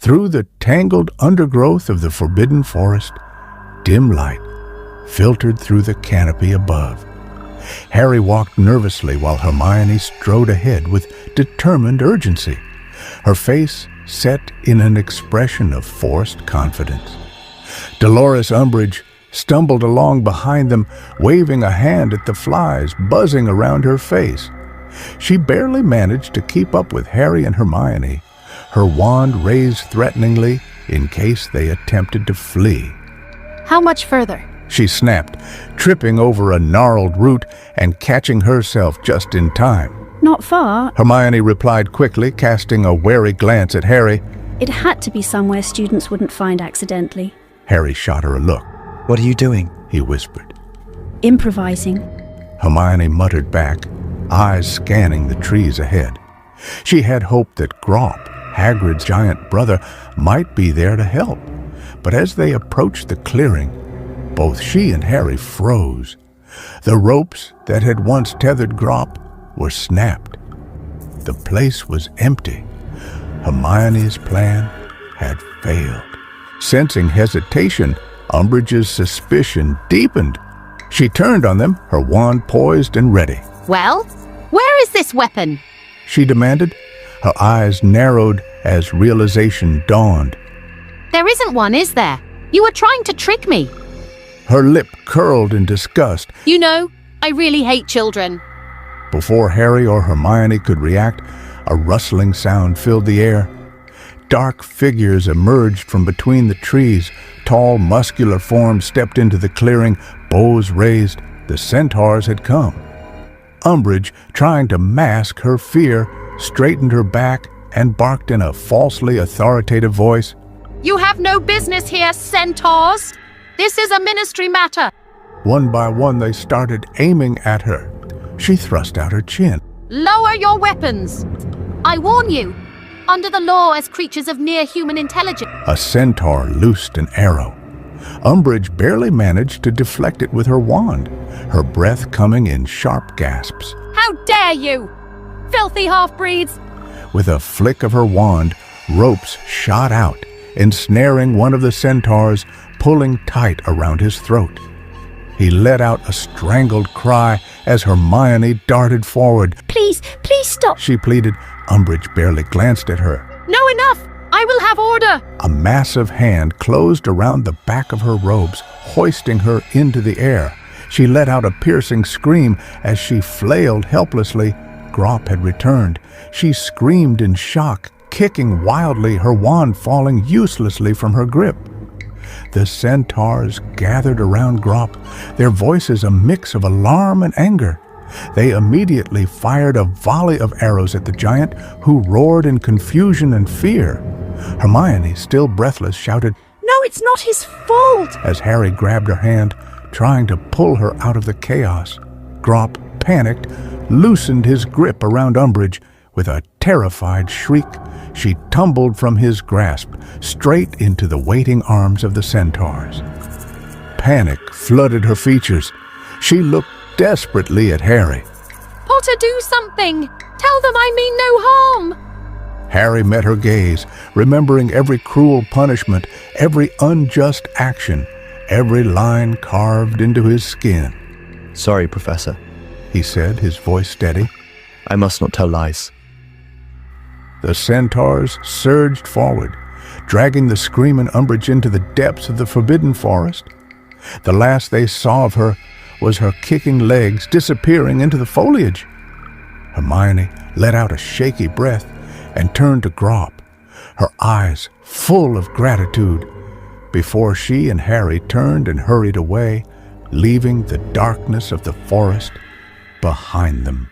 Through the tangled undergrowth of the forbidden forest, dim light filtered through the canopy above. Harry walked nervously while Hermione strode ahead with determined urgency, her face set in an expression of forced confidence. Dolores Umbridge stumbled along behind them, waving a hand at the flies buzzing around her face. She barely managed to keep up with Harry and Hermione, her wand raised threateningly in case they attempted to flee. How much further? She snapped, tripping over a gnarled root and catching herself just in time. Not far. Hermione replied quickly, casting a wary glance at Harry. It had to be somewhere students wouldn't find accidentally. Harry shot her a look. What are you doing? He whispered. Improvising. Hermione muttered back, eyes scanning the trees ahead. She had hoped that Grawp, Hagrid's giant brother, might be there to help. But as they approached the clearing, both she and Harry froze. The ropes that had once tethered Grawp were snapped. The place was empty. Hermione's plan had failed. Sensing hesitation, Umbridge's suspicion deepened. She turned on them, her wand poised and ready. Well, where is this weapon? She demanded. Her eyes narrowed as realization dawned. There isn't one, is there? You were trying to trick me. Her lip curled in disgust. You know, I really hate children. Before Harry or Hermione could react, a rustling sound filled the air. Dark figures emerged from between the trees. Tall, muscular forms stepped into the clearing, bows raised. The centaurs had come. Umbridge, trying to mask her fear, straightened her back and barked in a falsely authoritative voice. You have no business here, centaurs! This is a ministry matter! One by one they started aiming at her. She thrust out her chin. Lower your weapons! I warn you, under the law as creatures of near-human intelligence. A centaur loosed an arrow. Umbridge barely managed to deflect it with her wand, her breath coming in sharp gasps. How dare you! Filthy half-breeds! With a flick of her wand, ropes shot out, ensnaring one of the centaurs, pulling tight around his throat. He let out a strangled cry as Hermione darted forward. Please stop, she pleaded. Umbridge barely glanced at her. No, enough! I will have order! A massive hand closed around the back of her robes, hoisting her into the air. She let out a piercing scream as she flailed helplessly. Grawp had returned. She screamed in shock, kicking wildly, her wand falling uselessly from her grip. The centaurs gathered around Grawp, their voices a mix of alarm and anger. They immediately fired a volley of arrows at the giant, who roared in confusion and fear. Hermione, still breathless, shouted, "No, it's not his fault!" as Harry grabbed her hand, trying to pull her out of the chaos. Grawp, panicked, loosened his grip around Umbridge. With a terrified shriek, she tumbled from his grasp, straight into the waiting arms of the centaurs. Panic flooded her features. She looked desperately at Harry. Potter, do something! Tell them I mean no harm! Harry met her gaze, remembering every cruel punishment, every unjust action, every line carved into his skin. Sorry, Professor, he said, his voice steady. I must not tell lies. The centaurs surged forward, dragging the screaming Umbridge into the depths of the forbidden forest. The last they saw of her was her kicking legs disappearing into the foliage. Hermione let out a shaky breath and turned to Grawp, her eyes full of gratitude, before she and Harry turned and hurried away, leaving the darkness of the forest behind them.